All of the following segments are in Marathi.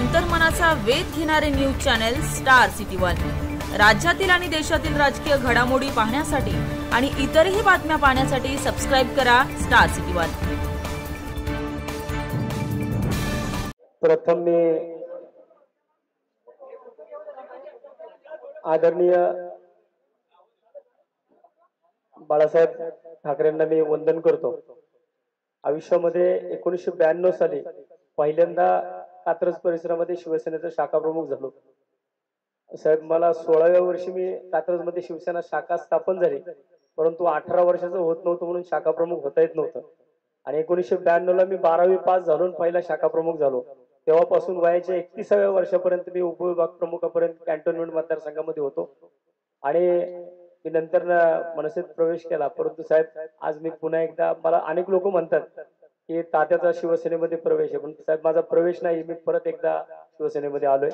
अंतर्मनाचा वेध घेणारे news channel star city one. राज्यातील आणि देशातील राजकीय घडामोडी पाहण्यासाठी आणि इतरही बातम्या पाहण्यासाठी सबस्क्राइब करा स्टार सिटी वन। प्रथम मी आदरणीय बाळासाहेब ठाकरेंना मी वंदन करतो। आयुष्यामध्ये 1992 साली पहिल्यांदा कात्रज परिसरामध्ये शिवसेनेचा शाखा प्रमुख झालो। साहेब मला 16व्या वर्षी मी कात्रजमध्ये शिवसेना शाखा स्थापन झाली, परंतु 18 वर्षाचं होत नव्हतं म्हणून शाखा प्रमुख होता येत नव्हतं। आणि 1992 ला मी 12वी पास झालो पहिला शाखा प्रमुख झालो। तेव्हापासून वयाच्या 31व्या वर्षापर्यंत मी उपविभाग प्रमुखापर्यंत कॅन्टोन्मेंट मतदारसंघामध्ये होतो आणि मी नंतर मनसेत प्रवेश केला। परंतु साहेब आज मी पुन्हा एकदा, मला अनेक लोक म्हणतात की तात्याचा शिवसेनेमध्ये प्रवेश आहे, पण साहेब माझा प्रवेश नाही, मी परत एकदा शिवसेनेमध्ये आलोय।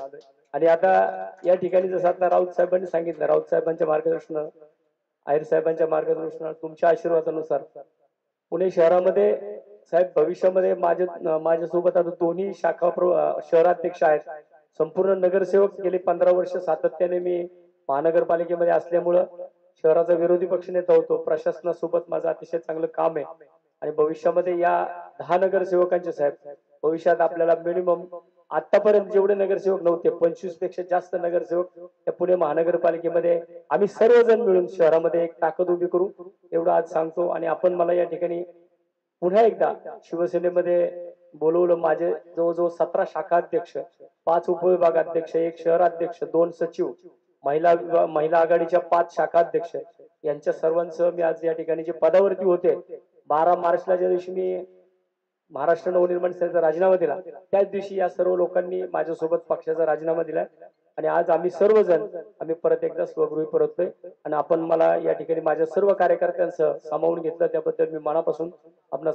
आणि आता या ठिकाणी जसं आता राऊत साहेबांनी सांगितलं, राऊत साहेबांच्या मार्गदर्शनानं, आयर साहेबांच्या मार्गदर्शनानं, तुमच्या आशीर्वादानुसार पुणे शहरामध्ये साहेब भविष्यामध्ये माझ्यासोबत आता दोन्ही शाखा शहराध्यक्ष आहेत, संपूर्ण नगरसेवक गेले 15 वर्ष सातत्याने मी महानगरपालिकेमध्ये असल्यामुळं शहराचा विरोधी पक्षनेता होतो। प्रशासनासोबत माझं अतिशय चांगलं काम आहे आणि भविष्यामध्ये या 10 नगरसेवकांचे साहेब भविष्यात आपल्याला मिनिमम आतापर्यंत जेवढे नगरसेवक नव्हते 25 पेक्षा जास्त नगरसेवक या पुणे महानगरपालिकेमध्ये आम्ही सर्वजण मिळून शहरामध्ये एक ताकद उभी करू, एवढं आज सांगतो। आणि आपण मला या ठिकाणी पुन्हा एकदा शिवसेनेमध्ये बोलवलं। माझे जवळजवळ 17 शाखा अध्यक्ष, 5 उपविभाग अध्यक्ष, 1 शहराध्यक्ष, 2 सचिव, महिला आघाडीच्या 5 शाखा अध्यक्ष, यांच्या सर्वांसह मी आज या ठिकाणी जे पदावरती होते, 12 मार्चला ज्या दिवशी मी महाराष्ट्र नवनिर्माण सेनेचा राजीनामा दिला, त्याच दिवशी या सर्व लोकांनी माझ्यासोबत पक्षाचा राजीनामा दिला आणि आज आम्ही सर्वजण परत एकदा स्वगृही परतलोय। आणि आपण मला या ठिकाणी माझ्या सर्व कार्यकर्त्यांसह सामावून घेतलं, त्याबद्दल मी मनापासून आपणा